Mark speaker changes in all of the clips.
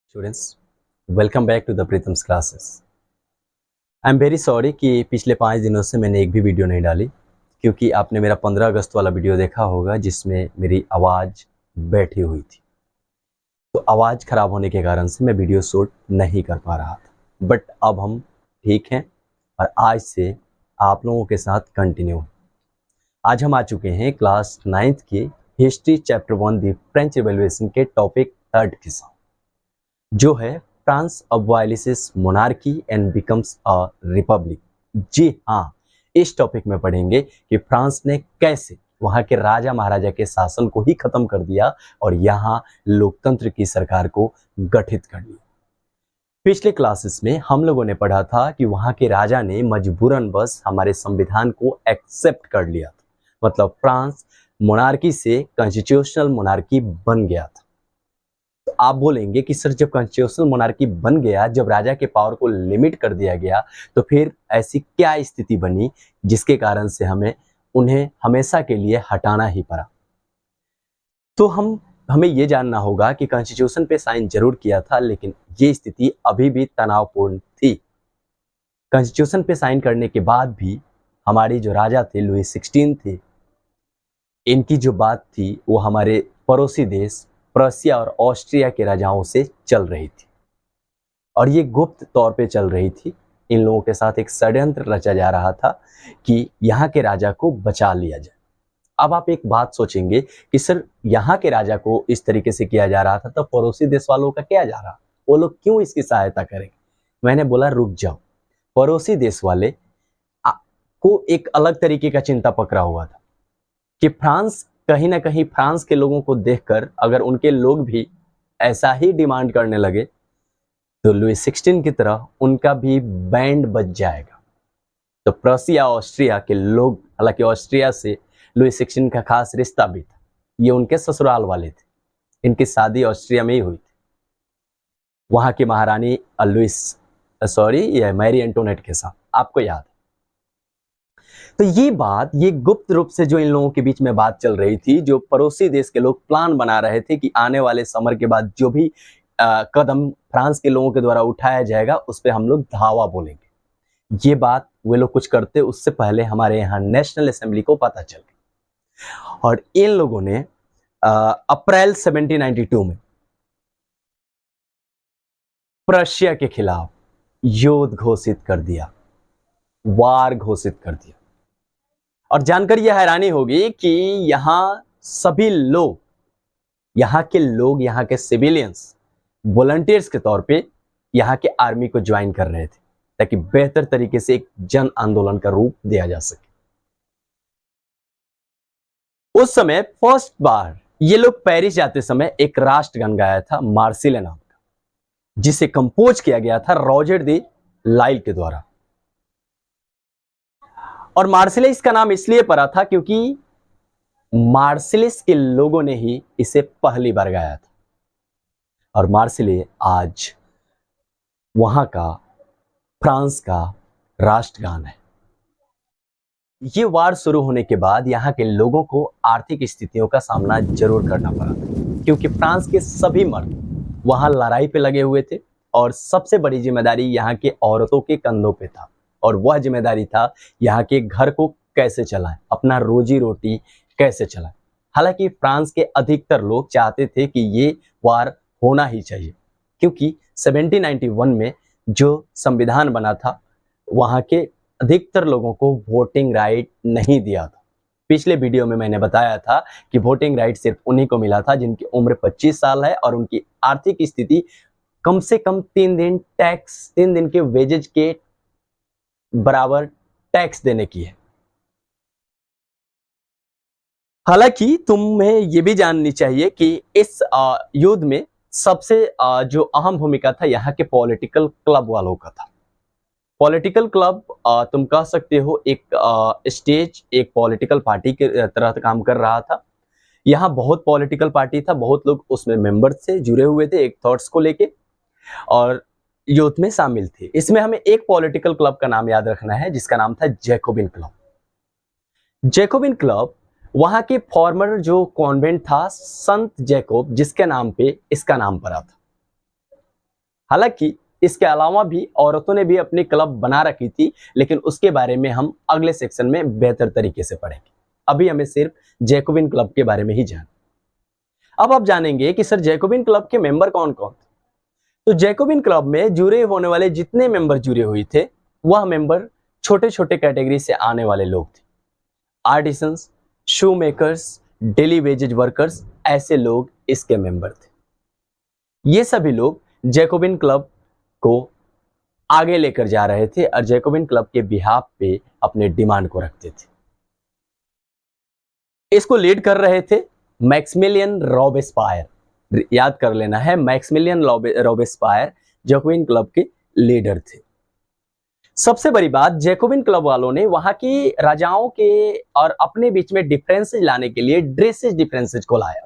Speaker 1: Students, welcome back to the Pritam's classes. I am very sorry कि पिछले 5 दिनों से मैंने एक भी वीडियो नहीं डाली, क्योंकि आपने मेरा 15 अगस्त वाला वीडियो देखा होगा जिसमें मेरी आवाज़ बैठी हुई थी। तो आवाज़ ख़राब होने के कारण से मैं वीडियो शूट नहीं कर पा रहा था, बट अब हम ठीक हैं और आज से आप लोगों के साथ कंटिन्यू। आज हम आ चुके हैं क्लास 9th के history chapter 1 the French Revolution के टॉपिक 3rd के साथ, जो है France abolishes monarchy and becomes a republic. जी हाँ, इस टॉपिक में पढ़ेंगे कि फ्रांस ने कैसे वहाँ के राजा महाराजा के शासन को ही खत्म कर दिया और यहाँ लोकतंत्र की सरकार को गठित कर लिया। पिछले क्लासेस में हम लोगों ने पढ़ा था कि वहाँ के राजा ने मजबूरन बस हमारे संविधान को एक्सेप्ट कर लिया था, मतलब फ्रांस मोनार्की से कॉन्स्टिट्यूशनल मोनार्की बन गया था। तो आप बोलेंगे कि सर, जब कॉन्स्टिट्यूशनल मोनार्की बन गया, जब राजा के पावर को लिमिट कर दिया गया, तो फिर ऐसी क्या स्थिति बनी जिसके कारण से उन्हें हमेशा के लिए हटाना ही पड़ा। तो हमें ये जानना होगा कि कॉन्स्टिट्यूशन पे साइन जरूर किया था, लेकिन ये स्थिति अभी भी तनावपूर्ण थी। कॉन्स्टिट्यूशन पे साइन करने के बाद भी हमारे जो राजा थे, लुई 16 थे, इनकी जो बात थी वो हमारे पड़ोसी देश प्रशिया और ऑस्ट्रिया के राजाओं से चल रही थी, और ये गुप्त तौर पे चल रही थी। इन लोगों के साथ एक षड्यंत्र रचा जा रहा था कि यहाँ के राजा को बचा लिया जाए। अब आप एक बात सोचेंगे कि सर, यहाँ के राजा को इस तरीके से किया जा रहा था, तो पड़ोसी देश वालों का क्या जा रहा, वो लोग क्यों इसकी सहायता करेंगे? मैंने बोला रुक जाओ। पड़ोसी देश वाले को एक अलग तरीके का चिंता पकड़ा हुआ था कि फ्रांस कहीं ना कहीं फ्रांस के लोगों को देखकर अगर उनके लोग भी ऐसा ही डिमांड करने लगे तो लुई 16 की तरह उनका भी बैंड बज जाएगा। तो प्रशिया ऑस्ट्रिया के लोग, हालांकि ऑस्ट्रिया से लुई 16 का खास रिश्ता भी था, ये उनके ससुराल वाले थे, इनकी शादी ऑस्ट्रिया में ही हुई थी, वहां की महारानी मैरी एंटोनेट के साथ, आपको याद है। तो ये गुप्त रूप से जो इन लोगों के बीच में बात चल रही थी, जो पड़ोसी देश के लोग प्लान बना रहे थे कि आने वाले समर के बाद जो भी कदम फ्रांस के लोगों के द्वारा उठाया जाएगा उस पर हम लोग धावा बोलेंगे। ये बात वे लोग कुछ करते उससे पहले हमारे यहाँ नेशनल असेंबली को पता चल गई, और इन लोगों ने अप्रैल 1792 में प्रशिया के खिलाफ युद्ध घोषित कर दिया, वार घोषित कर दिया। और जानकर यह हैरानी होगी कि यहाँ सभी लोग, यहाँ के सिविलियंस वॉलंटियर्स के तौर पे यहाँ के आर्मी को ज्वाइन कर रहे थे, ताकि बेहतर तरीके से एक जन आंदोलन का रूप दिया जा सके। उस समय फर्स्ट बार ये लोग पेरिस जाते समय एक राष्ट्रगान गाया था, मार्सिले नाम का, जिसे कंपोज किया गया था रॉजर दी लाइल के द्वारा। और मार्सिलेस का नाम इसलिए पड़ा था क्योंकि मार्सिलेस के लोगों ने ही इसे पहली बार गाया था, और मार्सिले आज वहां का फ्रांस का राष्ट्रगान है। ये वार शुरू होने के बाद यहाँ के लोगों को आर्थिक स्थितियों का सामना जरूर करना पड़ा था, क्योंकि फ्रांस के सभी मर्द वहां लड़ाई पे लगे हुए थे, और सबसे बड़ी जिम्मेदारी यहाँ के औरतों के कंधों पे था, और वह जिम्मेदारी था यहाँ के घर को कैसे चलाएं, अपना रोजी रोटी कैसे चलाएं। हालांकि फ्रांस के अधिकतर लोग चाहते थे कि ये वार होना ही चाहिए, क्योंकि 1791 में जो संविधान बना था वहाँ के अधिकतर लोगों को वोटिंग राइट नहीं दिया था। पिछले वीडियो में मैंने बताया था कि वोटिंग राइट सिर्फ उन्हीं को मिला था जिनकी उम्र 25 साल है और उनकी आर्थिक स्थिति कम से कम 3 दिन के वेजेज के बराबर टैक्स देने की है। हालांकि तुम्हें यह भी जाननी चाहिए कि इस युद्ध में सबसे जो अहम भूमिका था यहाँ के पॉलिटिकल क्लब वालों का था। पॉलिटिकल क्लब तुम कह सकते हो एक स्टेज, एक पॉलिटिकल पार्टी के तरह काम कर रहा था। यहाँ बहुत पॉलिटिकल पार्टी था, बहुत लोग उसमें मेंबर्स से जुड़े हुए थे एक थॉट्स को लेके, और युद्ध में शामिल थे। इसमें हमें एक पॉलिटिकल क्लब का नाम याद रखना है जिसका नाम था जैकोबिन क्लब। जैकोबिन क्लब वहां के फॉर्मर जो कॉन्वेंट था संत जैकोब, जिसके नाम पे इसका नाम पड़ा था। हालांकि इसके अलावा भी औरतों ने भी अपनी क्लब बना रखी थी, लेकिन उसके बारे में हम अगले सेक्शन में बेहतर तरीके से पढ़ेंगे। अभी हमें सिर्फ जैकोबिन क्लब के बारे में ही जान। अब आप जानेंगे कि सर जैकोबिन क्लब के मेंबर कौन कौन थे। तो जैकोबिन क्लब में जुड़े होने वाले जितने मेंबर जुड़े हुए थे, वह मेंबर छोटे छोटे कैटेगरी से आने वाले लोग थे। आर्टिसंस, शू मेकर्स, डेली वेजेज वर्कर्स, ऐसे लोग इसके मेंबर थे। ये सभी लोग जैकोबिन क्लब को आगे लेकर जा रहे थे और जैकोबिन क्लब के बिहाफ पे अपने डिमांड को रखते थे। इसको लीड कर रहे थे मैक्सिमिलियन रॉबेस्पायर। याद कर लेना है, मैक्सिमिलियन रॉबेस्पायर जैकोबिन क्लब के लीडर थे। सबसे बड़ी बात, जैकोबिन क्लब वालों ने वहां की राजाओं के और अपने बीच में डिफरेंसेज लाने के लिए ड्रेसेज डिफरेंसेज को लाया।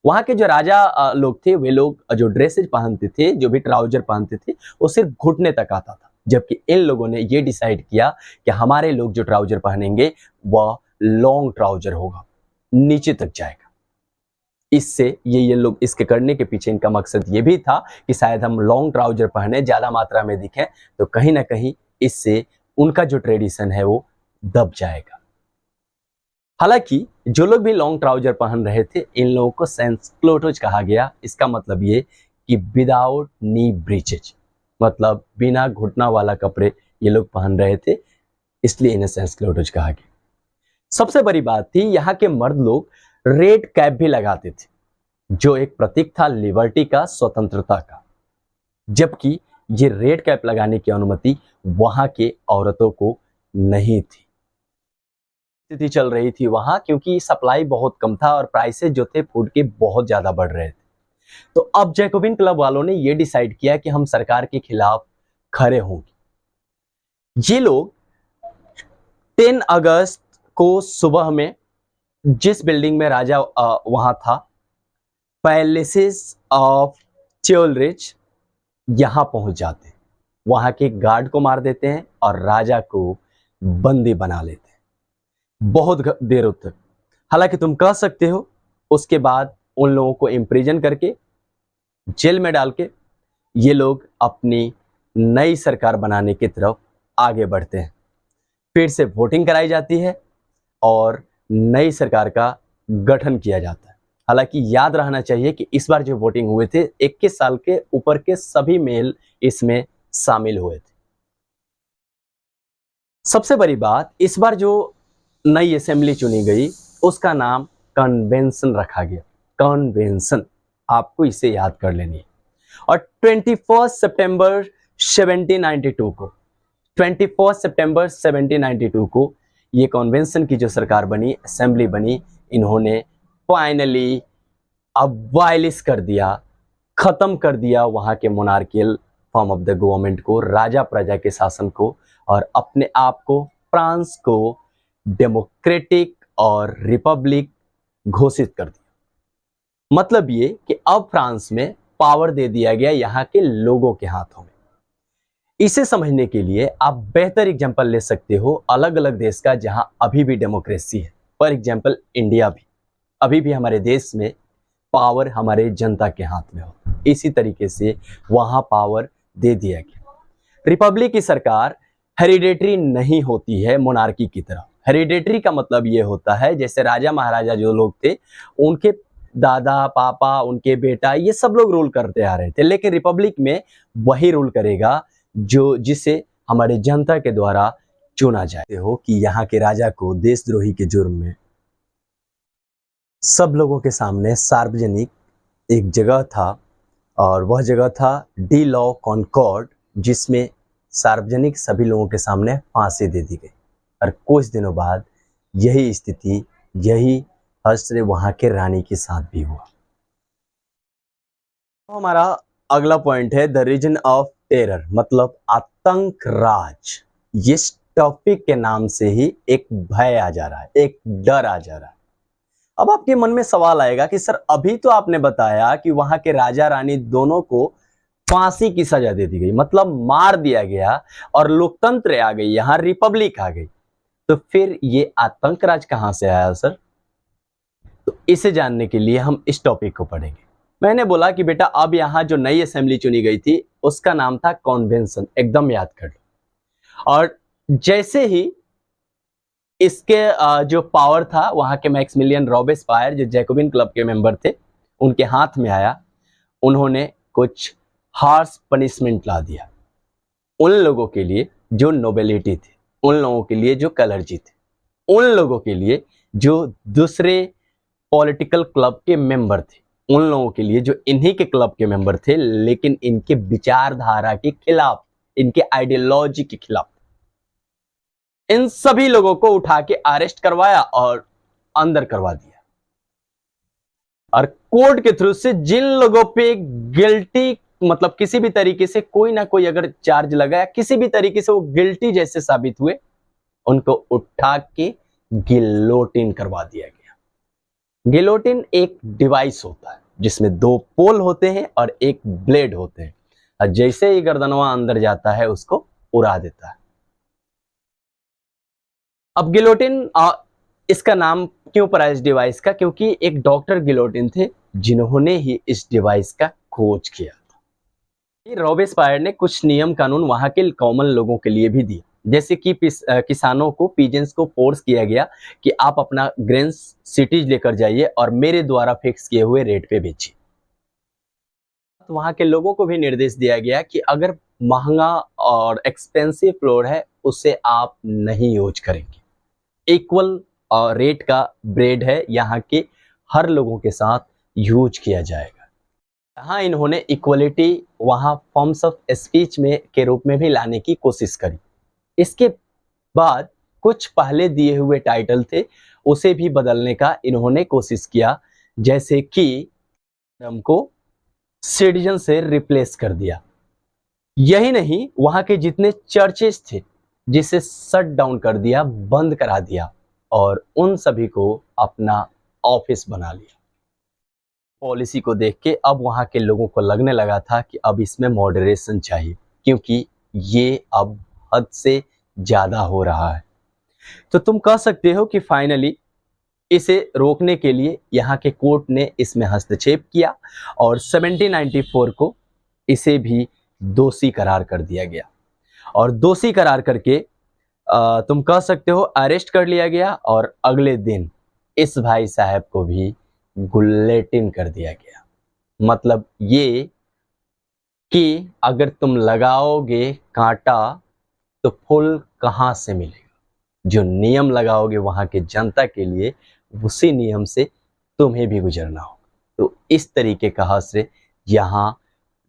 Speaker 1: वहां के जो राजा लोग थे, वे लोग जो ड्रेसेज पहनते थे, जो भी ट्राउजर पहनते थे, वो सिर्फ घुटने तक आता था, जबकि इन लोगों ने ये डिसाइड किया कि हमारे लोग जो ट्राउजर पहनेंगे वह लॉन्ग ट्राउजर होगा, नीचे तक जाएगा। इससे ये लोग इसके करने के पीछे इनका मकसद ये भी था कि शायद हम लॉन्ग ट्राउजर पहने, ज्यादा मात्रा में दिखें, तो कहीं ना कहीं इससे उनका जो ट्रेडिशन है वो दब जाएगा। हालांकि जो लोग भी लॉन्ग ट्राउजर पहन रहे थे, इन लोगों को सैंसक्लोटोज कहा गया। इसका मतलब ये कि विदाउट नी ब्रीचेज, मतलब बिना घुटना वाला कपड़े ये लोग पहन रहे थे, इसलिए इन्हें सैंसक्लोटोज कहा गया। सबसे बड़ी बात थी, यहाँ के मर्द लोग रेड कैप भी लगाते थे, जो एक प्रतीक था लिबर्टी का, स्वतंत्रता का, जबकि ये रेड कैप लगाने की अनुमति वहां के औरतों को नहीं थी। स्थिति चल रही थी वहां, क्योंकि सप्लाई बहुत कम था और प्राइसेस जो थे फूड के बहुत ज्यादा बढ़ रहे थे। तो अब जैकोबिन क्लब वालों ने यह डिसाइड किया कि हम सरकार के खिलाफ खड़े होंगे। ये लोग 10 अगस्त को सुबह में जिस बिल्डिंग में राजा वहां था, पैलेसेस ऑफ च्योलरिच, यहां पहुंच जाते हैं, वहां के गार्ड को मार देते हैं और राजा को बंदी बना लेते हैं बहुत देर तक। हालांकि तुम कह सकते हो उसके बाद उन लोगों को इम्प्रिजन करके जेल में डाल के ये लोग अपनी नई सरकार बनाने की तरफ आगे बढ़ते हैं। फिर से वोटिंग कराई जाती है और नई सरकार का गठन किया जाता है। हालांकि याद रहना चाहिए कि इस बार जो वोटिंग हुए थे, 21 साल के ऊपर के सभी मेल इसमें शामिल हुए थे। सबसे बड़ी बात, इस बार जो नई असेंबली चुनी गई उसका नाम कन्वेंशन रखा गया। कन्वेंशन, आपको इसे याद कर लेनी है। और 21 सितंबर 1792 को 21 सितंबर 1792 को ये कन्वेंशन की जो सरकार बनी, असेंबली बनी, इन्होंने फाइनली अबॉलिश कर दिया, खत्म कर दिया वहां के monarchial form of the government को, राजा प्रजा के शासन को, और अपने आप को, फ्रांस को डेमोक्रेटिक और रिपब्लिक घोषित कर दिया। मतलब ये कि अब फ्रांस में पावर दे दिया गया यहाँ के लोगों के हाथों में। इसे समझने के लिए आप बेहतर एग्जांपल ले सकते हो अलग अलग देश का जहां अभी भी डेमोक्रेसी है। फॉर एग्जांपल इंडिया भी, अभी भी हमारे देश में पावर हमारे जनता के हाथ में हो, इसी तरीके से वहां पावर दे दिया गया। रिपब्लिक की सरकार हेरिडेटरी नहीं होती है मोनार्की की तरह। हेरिडेटरी का मतलब ये होता है जैसे राजा महाराजा जो लोग थे, उनके दादा पापा, उनके बेटा, ये सब लोग रूल करते आ रहे थे, लेकिन रिपब्लिक में वही रूल करेगा जो जिसे हमारे जनता के द्वारा चुना जाए। हो कि यहाँ के राजा को देशद्रोही के जुर्म में सब लोगों के सामने सार्वजनिक एक जगह था, और वह जगह था डी लॉ कॉनकॉर्ड, जिसमें सार्वजनिक सभी लोगों के सामने फांसी दे दी गई। और कुछ दिनों बाद यही स्थिति, यही हश्र वहां के रानी के साथ भी हुआ। तो हमारा अगला पॉइंट है द रीजन ऑफ टेरर, मतलब आतंक राज। ये टॉपिक के नाम से ही एक भय आ जा रहा है, एक डर आ जा रहा है। अब आपके मन में सवाल आएगा कि सर अभी तो आपने बताया कि वहां के राजा रानी दोनों को फांसी की सजा दे दी गई, मतलब मार दिया गया और लोकतंत्र आ गई, यहां रिपब्लिक आ गई, तो फिर ये आतंक राज कहां से आया सर? तो इसे जानने के लिए हम इस टॉपिक को पढ़ेंगे। मैंने बोला कि बेटा अब यहाँ जो नई असेंबली चुनी गई थी उसका नाम था कॉन्वेंशन, एकदम याद कर लो। और जैसे ही इसके जो पावर था वहां के मैक्सिमिलियन रॉबेस्पायर जो जैकोबिन क्लब के मेंबर थे उनके हाथ में आया, उन्होंने कुछ हार्श पनिशमेंट ला दिया उन लोगों के लिए जो नोबेलिटी थी, उन लोगों के लिए जो कलर्जी थे, उन लोगों के लिए जो दूसरे पॉलिटिकल क्लब के मेंबर थे, उन लोगों के लिए जो इन्हीं के क्लब के मेंबर थे लेकिन इनके विचारधारा के खिलाफ, इनके आइडियोलॉजी के खिलाफ। इन सभी लोगों को उठा के अरेस्ट करवाया और अंदर करवा दिया। और कोर्ट के थ्रू से जिन लोगों पे गिल्टी, मतलब किसी भी तरीके से कोई ना कोई अगर चार्ज लगाया, किसी भी तरीके से वो गिल्टी जैसे साबित हुए, उनको उठा के गिलोटिन करवा दिया गया। गिलोटिन एक डिवाइस होता है जिसमें 2 पोल होते हैं और एक ब्लेड होते हैं, और जैसे ही गर्दनवा अंदर जाता है उसको उड़ा देता है। अब गिलोटिन इसका नाम क्यों पड़ा इस डिवाइस का? क्योंकि एक डॉक्टर गिलोटिन थे जिन्होंने ही इस डिवाइस का खोज किया था। रॉबेस्पायर ने कुछ नियम कानून वहां के कॉमन लोगों के लिए भी दिए, जैसे कि किसानों को, पीजेंट्स को फोर्स किया गया कि आप अपना ग्रेन्स सिटीज लेकर जाइए और मेरे द्वारा फिक्स किए हुए रेट पे बेचिए। तो वहां के लोगों को भी निर्देश दिया गया कि अगर महंगा और एक्सपेंसिव फ्लोर है उसे आप नहीं यूज करेंगे। इक्वल रेट का ब्रेड है, यहाँ के हर लोगों के साथ यूज किया जाएगा। यहाँ इन्होंने इक्वलिटी वहाँ फॉर्म्स ऑफ स्पीच में के रूप में भी लाने की कोशिश करी। इसके बाद कुछ पहले दिए हुए टाइटल थे उसे भी बदलने का इन्होंने कोशिश किया, जैसे कि हमको सिटीजन से रिप्लेस कर दिया। यही नहीं, वहाँ के जितने चर्चेस थे जिसे शट डाउन कर दिया, बंद करा दिया और उन सभी को अपना ऑफिस बना लिया। पॉलिसी को देख के अब वहाँ के लोगों को लगने लगा था कि अब इसमें मॉडरेशन चाहिए, क्योंकि ये अब हद से ज़्यादा हो रहा है। तो तुम कह सकते हो कि फाइनली इसे रोकने के लिए यहाँ के कोर्ट ने इसमें हस्तक्षेप किया और 1794 को इसे भी दोषी करार कर दिया गया। और दोषी करार करके तुम कह सकते हो अरेस्ट कर लिया गया और अगले दिन इस भाई साहब को भी गुलेटिन कर दिया गया। मतलब ये कि अगर तुम लगाओगे कांटा तो फूल कहाँ से मिलेगा। जो नियम लगाओगे वहां के जनता के लिए, उसी नियम से तुम्हें भी गुजरना होगा। तो इस तरीके का हश्र यहाँ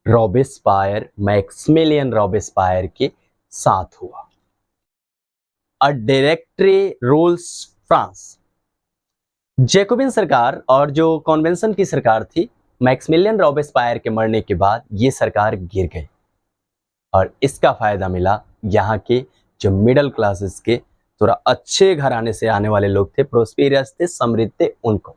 Speaker 1: रॉबेस्पायर, मैक्सिमिलियन रॉबेस्पायर के साथ हुआ। A directory rules France. Jacobian सरकार और जो कॉन्वेंशन की सरकार थी, मैक्सिमिलियन रॉबेस्पायर के मरने के बाद ये सरकार गिर गई और इसका फायदा मिला यहाँ के जो मिडिल क्लासेस के, थोड़ा अच्छे घराने से आने वाले लोग थे, प्रोस्पेरियस थे, समृद्ध थे, उनको।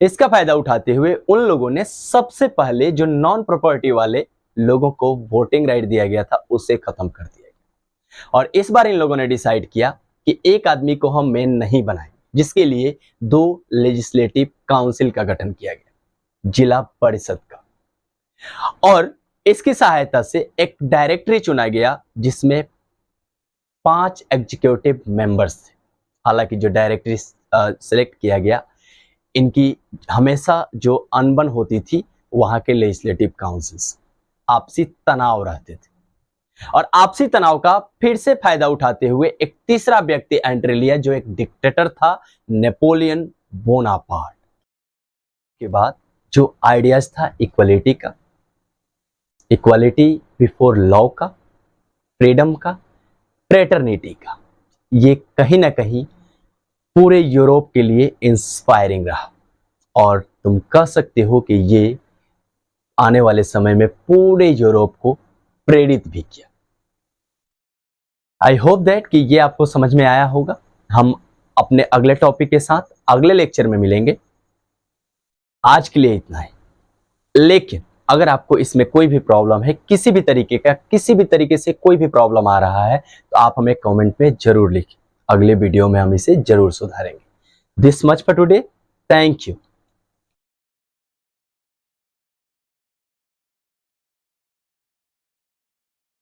Speaker 1: इसका फायदा उठाते हुए उन लोगों ने सबसे पहले जो नॉन प्रॉपर्टी वाले लोगों को वोटिंग राइट दिया गया था उसे खत्म कर दिया गया। और इस बार इन लोगों ने डिसाइड किया कि एक आदमी को हम मेन नहीं बनाएं, जिसके लिए 2 लेजिस्लेटिव काउंसिल का गठन किया गया, जिला परिषद का। और इसकी सहायता से एक डायरेक्टरी चुना गया जिसमें 5 एग्जीक्यूटिव मेंबर्स थे। हालांकि जो डायरेक्टरी सिलेक्ट किया गया, इनकी हमेशा जो अनबन होती थी वहां के लेजिस्लेटिव काउंसिल्स, आपसी तनाव रहते थे। और आपसी तनाव का फिर से फायदा उठाते हुए एक तीसरा व्यक्ति एंट्री लिया जो एक डिक्टेटर था, नेपोलियन बोनापार्ट। के बाद जो आइडियाज था इक्वलिटी का, इक्वालिटी बिफोर लॉ का, फ्रीडम का, फ्रेटर्निटी का, ये कहीं ना कहीं पूरे यूरोप के लिए इंस्पायरिंग रहा। और तुम कह सकते हो कि ये आने वाले समय में पूरे यूरोप को प्रेरित भी किया। आई होप दैट कि ये आपको समझ में आया होगा। हम अपने अगले टॉपिक के साथ अगले लेक्चर में मिलेंगे। आज के लिए इतना है, लेकिन अगर आपको इसमें कोई भी प्रॉब्लम है, किसी भी तरीके से कोई भी प्रॉब्लम आ रहा है, तो आप हमें कमेंट में जरूर लिखें। अगले वीडियो में हम इसे जरूर सुधारेंगे। This much for today. Thank you.